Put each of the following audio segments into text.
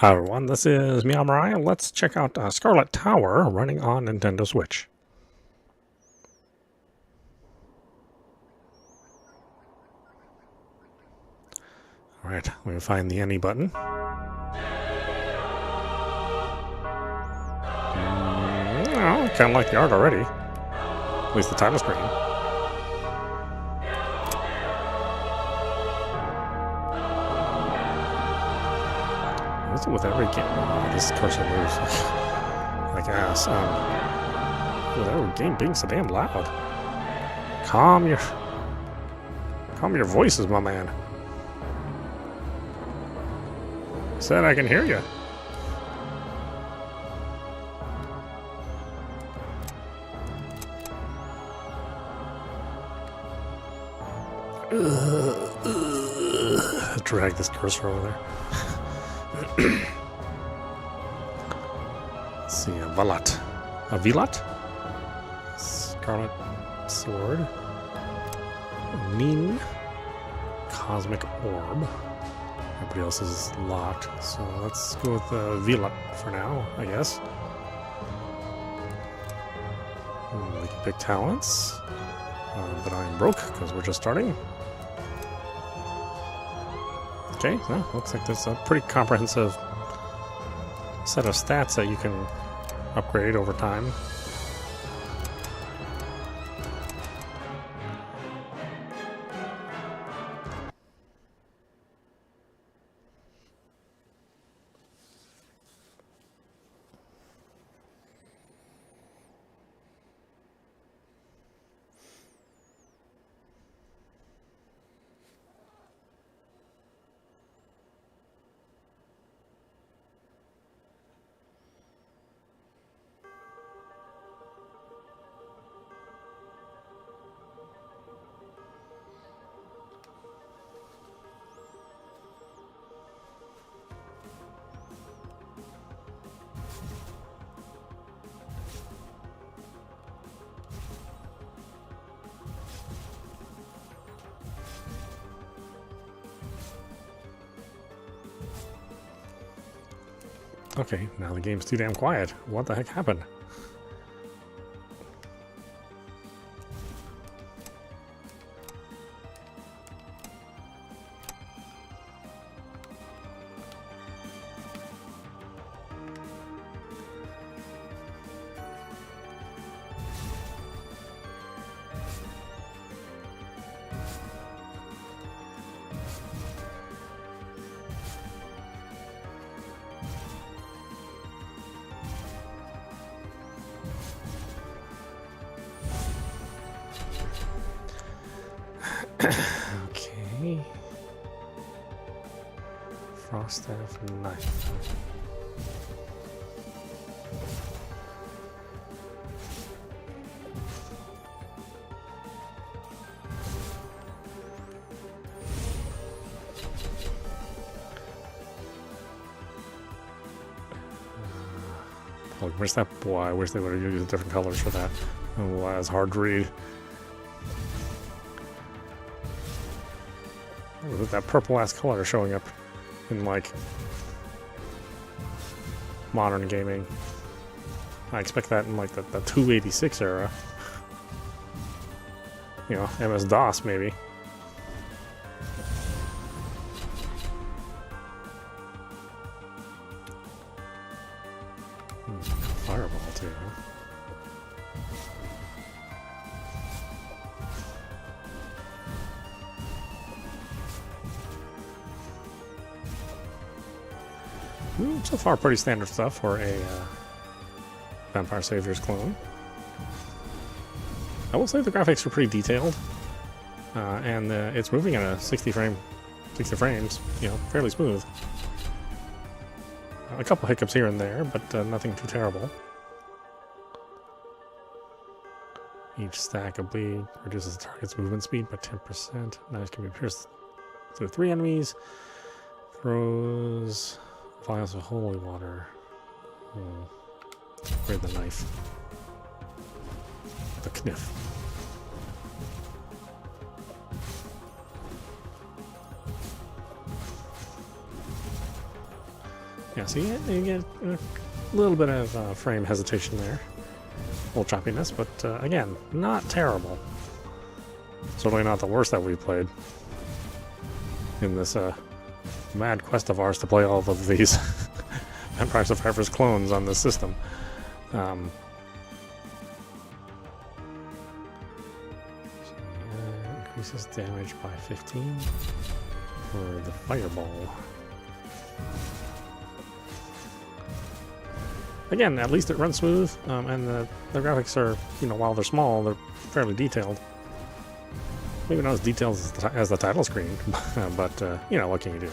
Hi everyone, this is meowmurai. Let's check out Scarlet Tower running on Nintendo Switch. Alright, let me find the any button. I kind of like the art already. At least the title screen. What's it with every game? Oh, this cursor moves like ass. With every game being so damn loud. Calm your voices, my man. Said I can hear you. Drag this cursor over there. Let's see, a Vilat. A Vilat? Scarlet Sword. Mean. Cosmic Orb. Everybody else is locked, so let's go with Vilat for now, I guess. We can pick talents, but I'm broke because we're just starting. Okay, so looks like there's a pretty comprehensive set of stats that you can upgrade over time. Okay, now the game's too damn quiet. What the heck happened? Okay. Frost staff knife. Where's that boy? I wish they would have used different colors for that. Oh, it's hard to read. With that purple ass color showing up in like modern gaming. I expect that in like the 286 era. You know, MS-DOS maybe. Fireball too. So far, pretty standard stuff for a Vampire Savior's clone. I will say the graphics are pretty detailed, and it's moving at a 60 frames, you know, fairly smooth. A couple hiccups here and there, but nothing too terrible. Each stack of bleed reduces the target's movement speed by 10%. Knives can be pierced through 3 enemies. Throws vials of holy water. Upgrade the knife. The kniff. Yeah, so you get a little bit of frame hesitation there. A little choppiness, but again, not terrible. Certainly not the worst that we've played in this mad quest of ours to play all of these Empire Survivors clones on this system. Increases damage by 15 for the fireball. Again, at least it runs smooth, and the graphics are, while they're small, they're fairly detailed. Maybe not as detailed as the title screen, but, what can you do?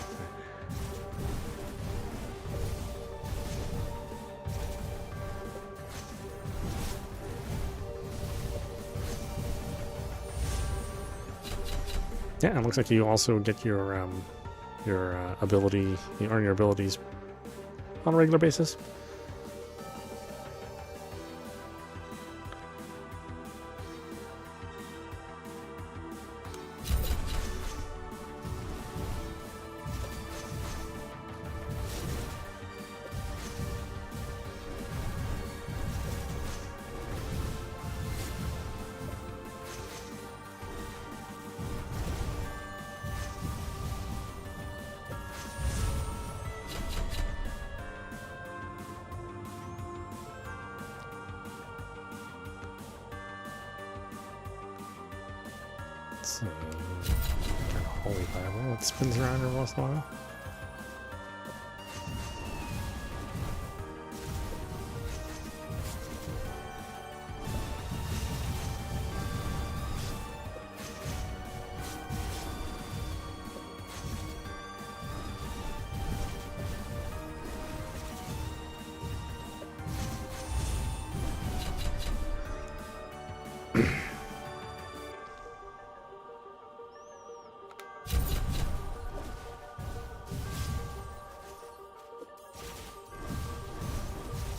Yeah, it looks like you also get your ability, you earn your abilities on a regular basis. Let's see. Got a holy Bible that spins around every once in a while.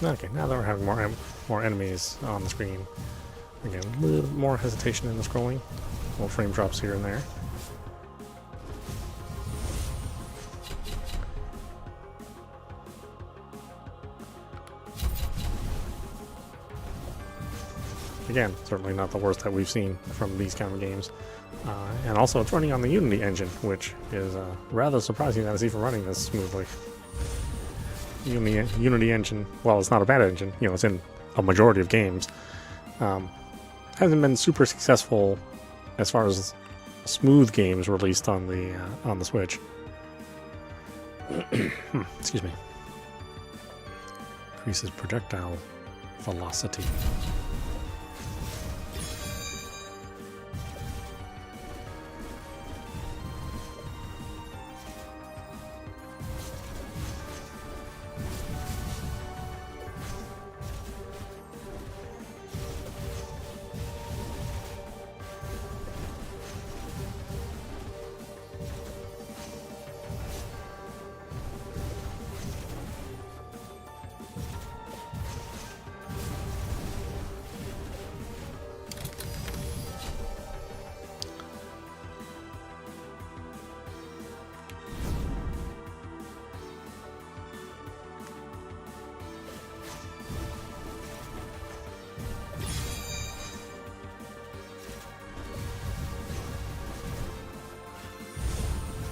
Okay, now that we're having more enemies on the screen, again, a little more hesitation in the scrolling, little frame drops here and there. Again, certainly not the worst that we've seen from these kind of games. And also, it's running on the Unity engine, which is rather surprising that it's even running this smoothly. Unity engine, well, it's not a bad engine, it's in a majority of games. Hasn't been super successful as far as smooth games released on the Switch. Excuse me. Increases projectile velocity.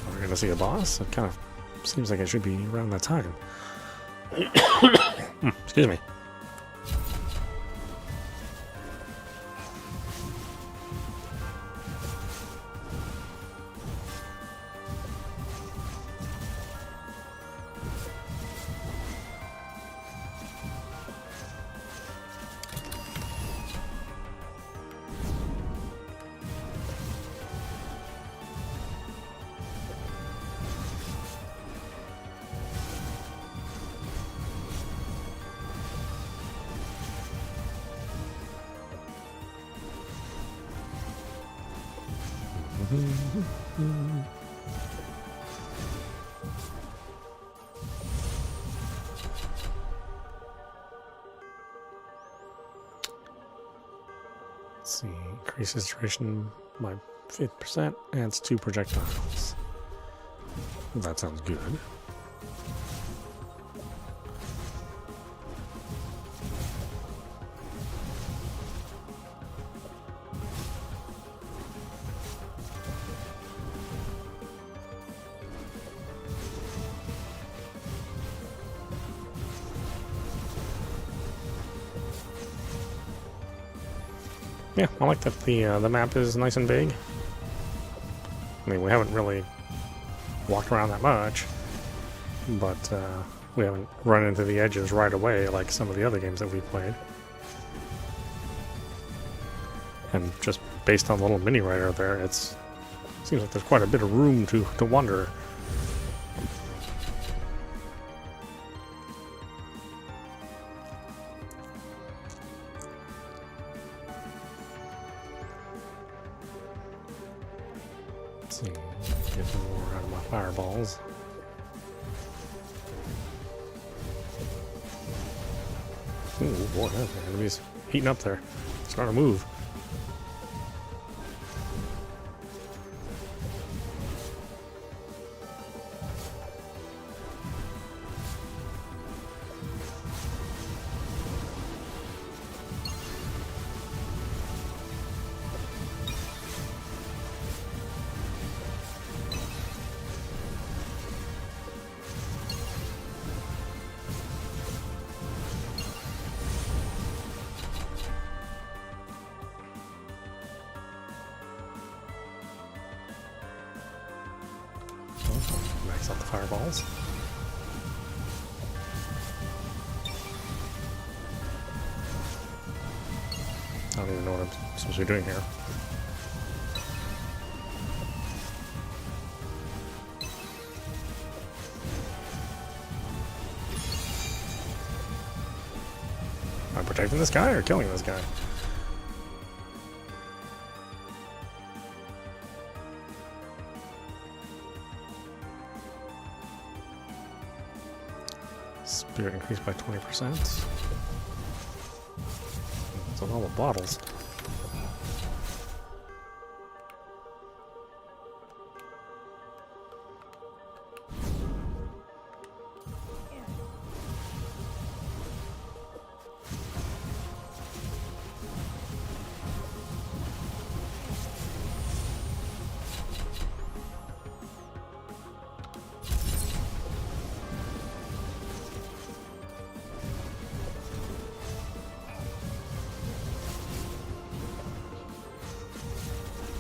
We're gonna see a boss. It kind of seems like it should be around that time. Excuse me. Let's see, increases duration by 50%, adds 2 projectiles. That sounds good. Yeah, I like that the map is nice and big. I mean, we haven't really walked around that much, but we haven't run into the edges right away like some of the other games that we've played. And just based on the little mini right out there, seems like there's quite a bit of room to wander. Let's see, get some more out of my fireballs. Ooh, boy, the enemy's heating up there. Starting to move. Max out the fireballs. I don't even know what I'm supposed to be doing here. Am I protecting this guy or killing this guy? Spirit increased by 20%. It's on all the bottles.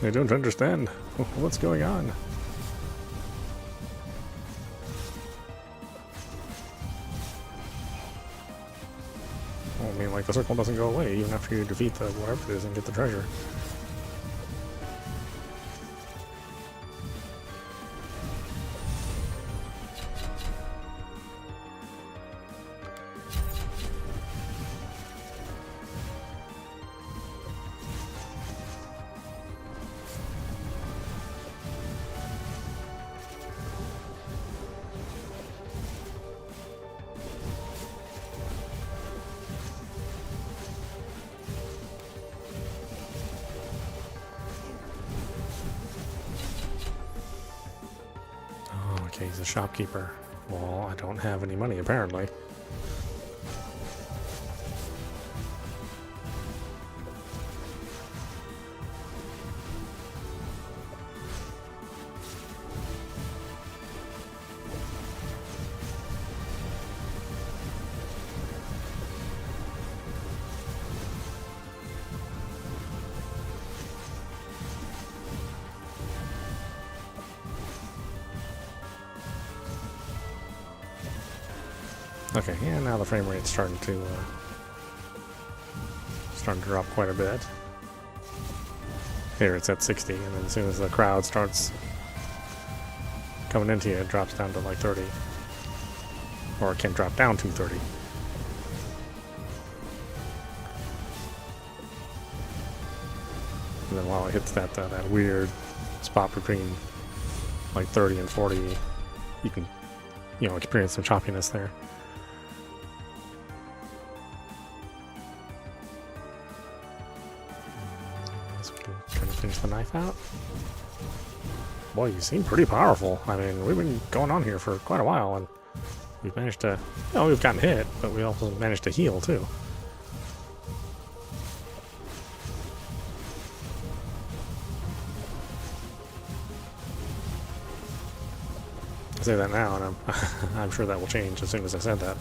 I don't understand what's going on. Well, I mean, like, the circle doesn't go away even after you defeat the whatever it is and get the treasure. Okay, he's a shopkeeper. Well, I don't have any money, apparently. Okay, yeah, now the frame rate's starting to drop quite a bit. Here it's at 60, and then as soon as the crowd starts coming into you, it drops down to like 30. Or it can drop down to 30. And then while it hits that weird spot between like 30 and 40, you can, experience some choppiness there. Trying to finish the knife out. Boy, you seem pretty powerful. I mean, we've been going on here for quite a while, and we've managed to, we've gotten hit, but we also managed to heal too. I say that now, and I'm sure that will change as soon as I said that.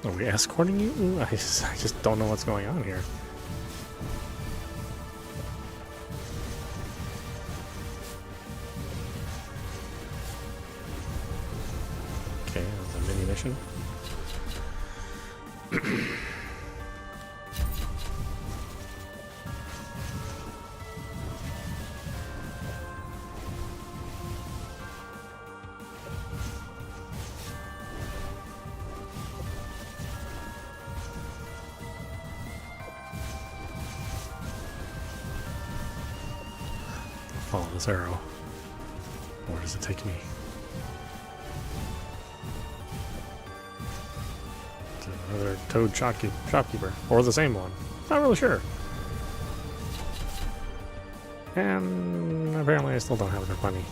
Are we escorting you? Ooh, I just don't know what's going on here. Okay, that's a mini mission. Follow this arrow. Where does it take me? To another toad shopkeeper. Or the same one. Not really sure. And apparently I still don't have enough money.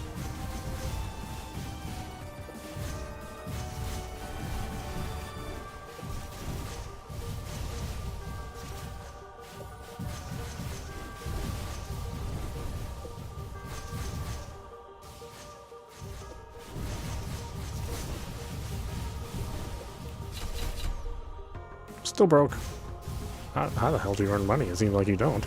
Still broke. How the hell do you earn money? It seems like you don't.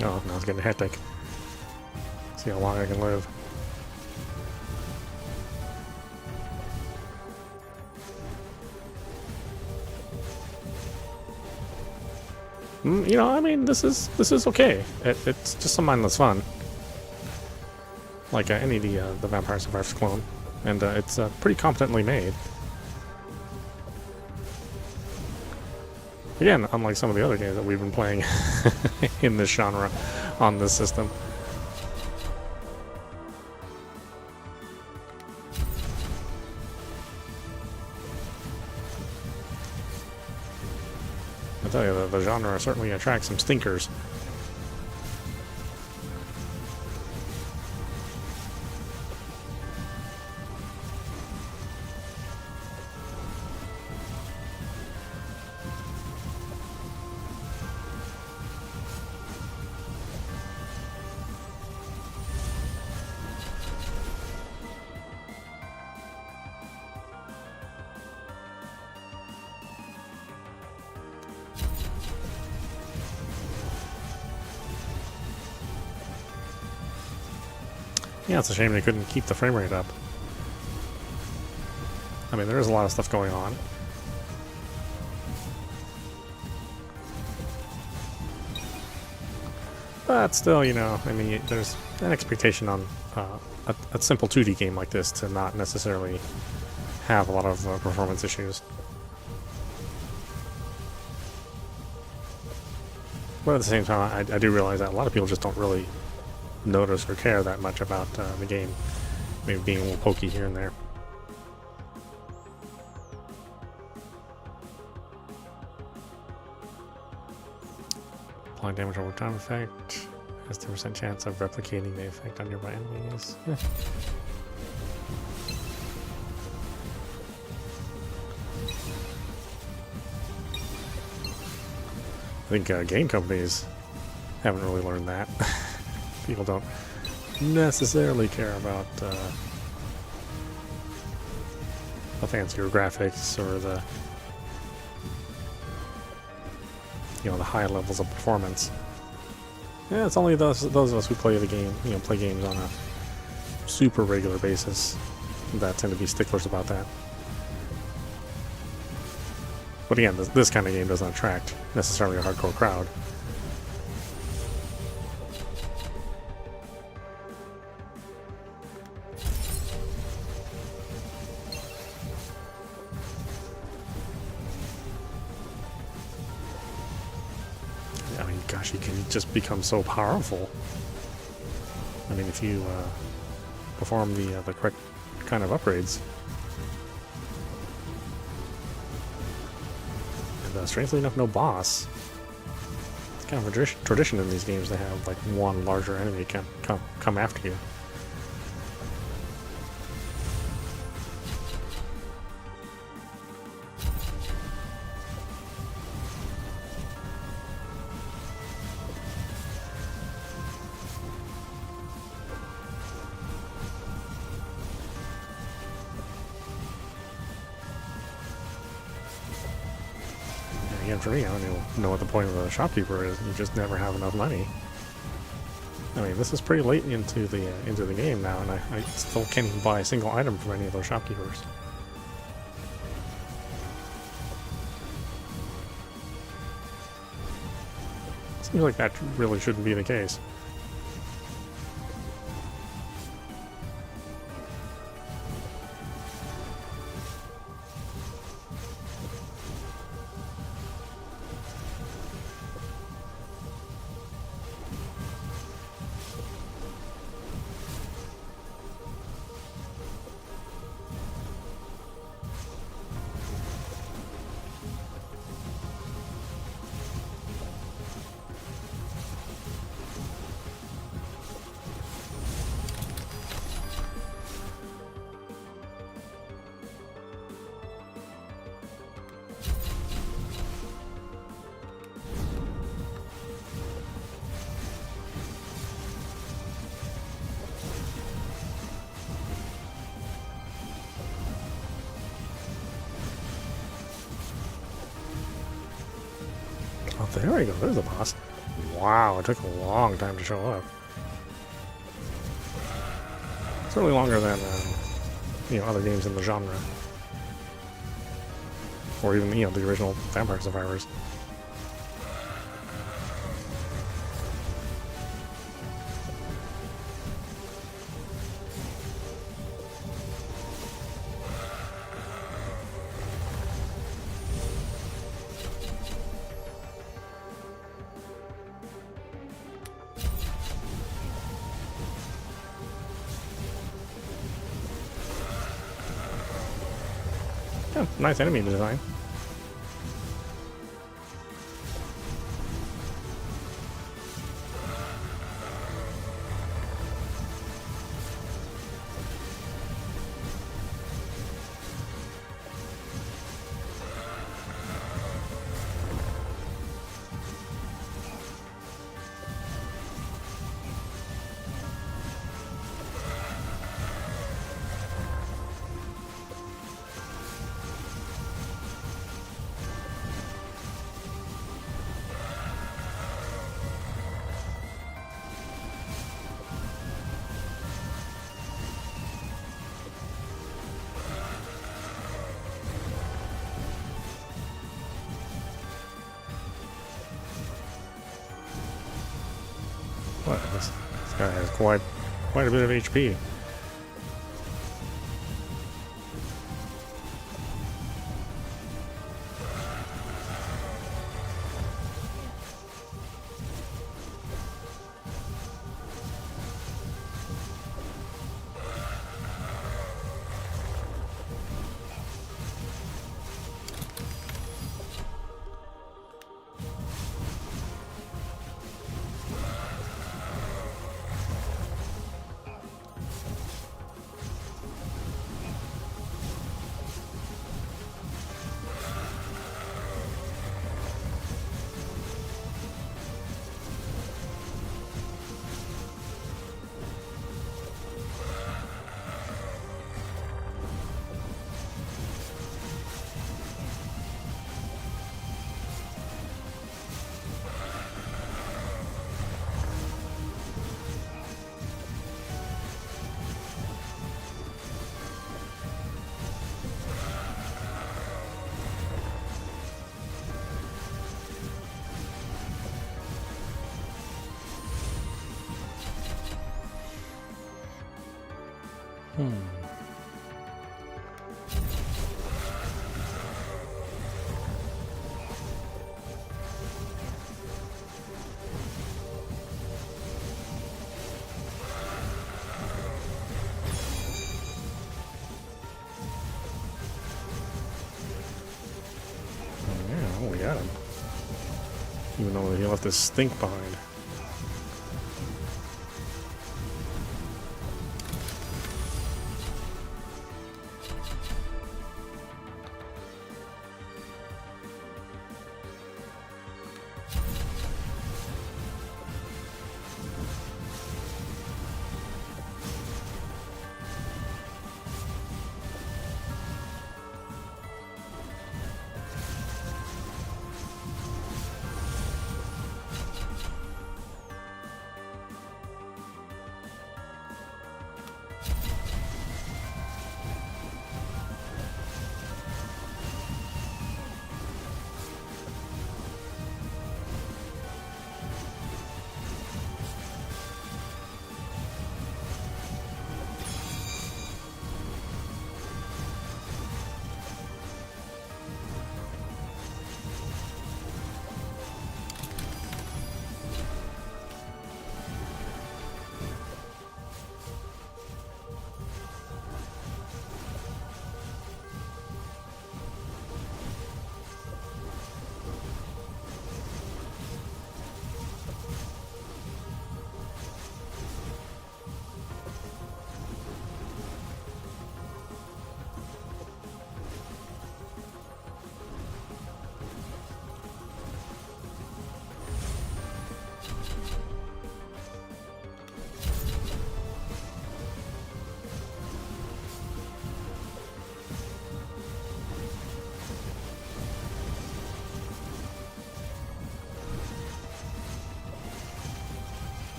Oh, now it's getting hectic. See how long I can live. You know, I mean, this is okay. It's just some mindless fun, like any of the Vampire Survivors clone, and it's pretty competently made. Again, unlike some of the other games that we've been playing in this genre on this system. I tell you, the genre certainly attracts some stinkers. Yeah, it's a shame they couldn't keep the frame rate up. I mean, there is a lot of stuff going on. But still, you know, I mean, there's an expectation on a simple 2D game like this to not necessarily have a lot of performance issues. But at the same time, I do realize that a lot of people just don't really notice or care that much about the game, maybe being a little pokey here and there. Applying damage over time effect has 10% chance of replicating the effect on nearby enemies. I think game companies haven't really learned that. People don't necessarily care about the fancier graphics or the, you know, the high levels of performance. Yeah, it's only those of us who play the game, you know, play games on a super regular basis that tend to be sticklers about that. But again, this kind of game doesn't attract necessarily a hardcore crowd. gosh, you can just become so powerful. I mean, if you perform the correct kind of upgrades. And strangely enough, no boss. It's kind of a tradition in these games to have like one larger enemy come after you. Again, for me, I don't even know what the point of a shopkeeper is. You just never have enough money. I mean, this is pretty late into the game now, and I still can't even buy a single item from any of those shopkeepers. Seems like that really shouldn't be the case. Oh, there we go. There's the boss. Wow, it took a long time to show up. Certainly longer than other games in the genre, or even the original Vampire Survivors. Yeah, nice enemy design. What? This guy has quite a bit of HP. we got him. Even though he left his stink behind.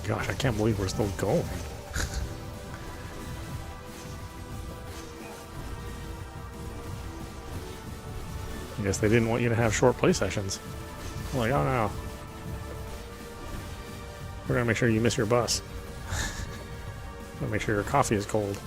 Gosh, I can't believe we're still going. I guess they didn't want you to have short play sessions. I'm like, oh no. We're gonna make sure you miss your bus. We're gonna make sure your coffee is cold.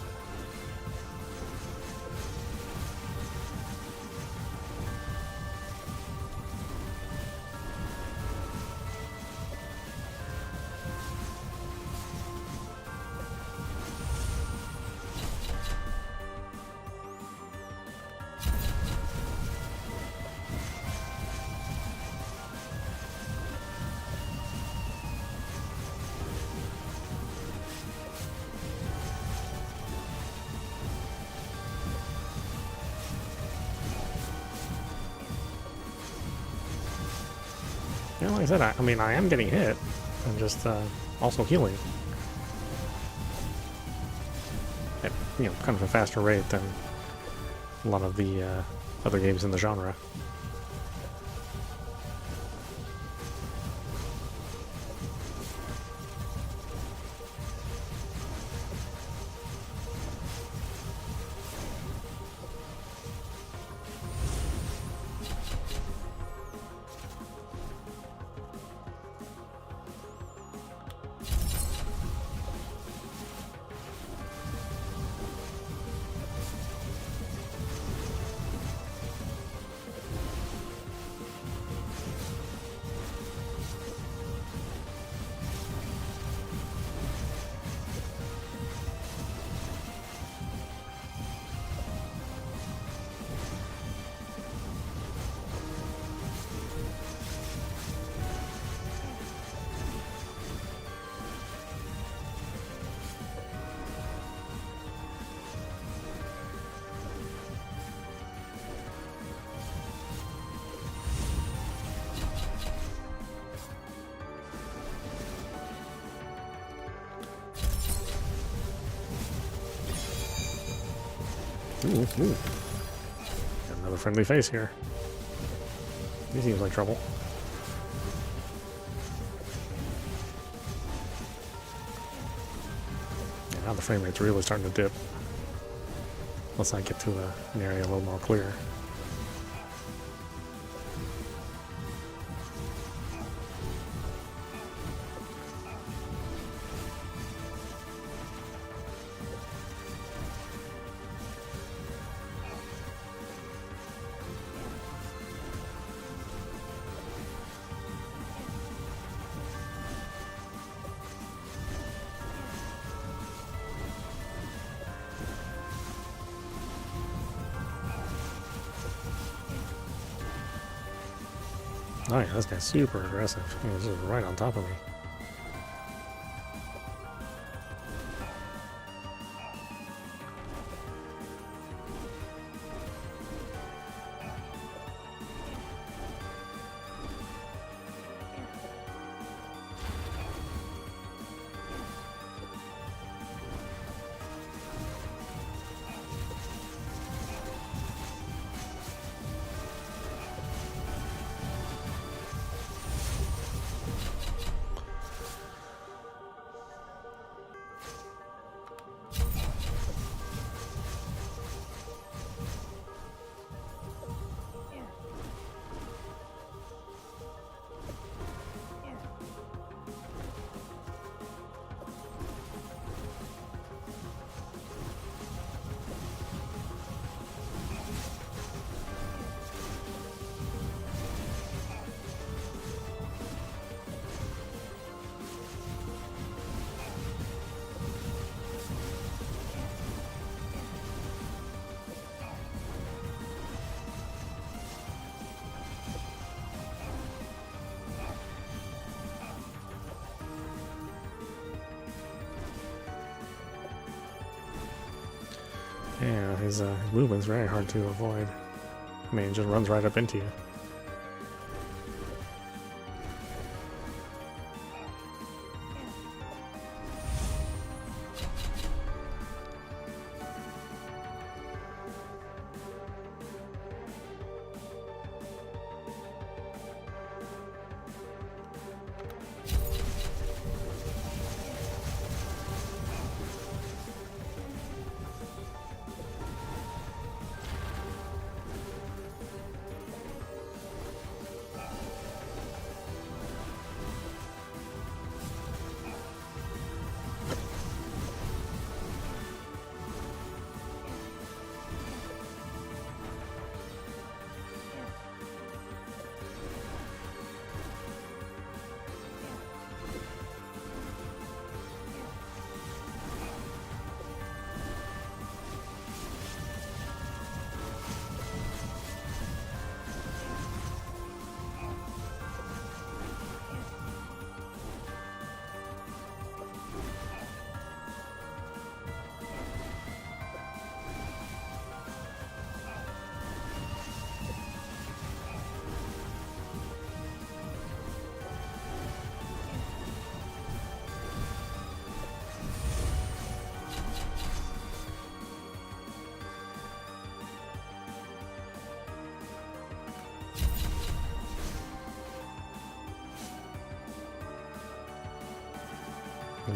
Yeah, like I said, I mean, I am getting hit. I'm just also healing. At, you know, kind of a faster rate than a lot of the other games in the genre. Ooh. Got another friendly face here. He seems like trouble. Yeah, now the frame rate's really starting to dip. Once I get to an area a little more clear. Oh yeah, this guy's super aggressive. He's just right on top of me. Yeah, his movement's very hard to avoid. I mean, it just runs right up into you.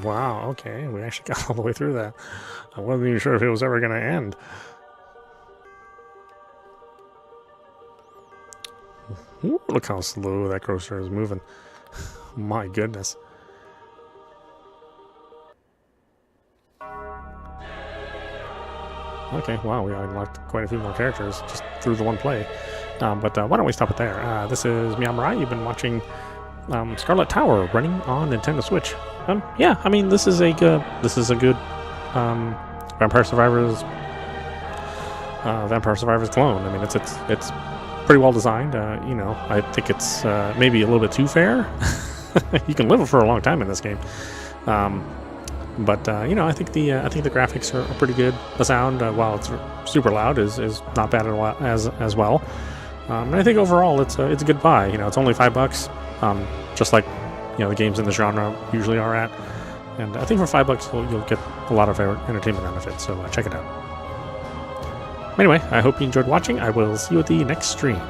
Wow, okay, we actually got all the way through that. I wasn't even sure if it was ever going to end. Ooh, look how slow that cursor is moving. My goodness. Okay, wow, we unlocked quite a few more characters just through the one play. But why don't we stop it there? This is meowmurai. You've been watching Scarlet Tower running on Nintendo Switch. Yeah, I mean, this is a good Vampire Survivors clone. I mean, it's pretty well designed. You know, I think it's maybe a little bit too fair. You can live for a long time in this game. But you know, I think the graphics are pretty good. The sound, while it's super loud, is not bad as well. And I think overall it's a good buy. You know, it's only $5, just like the games in the genre usually are at. And I think for $5 you'll get a lot of entertainment out of it. So check it out. Anyway, I hope you enjoyed watching. I will see you at the next stream.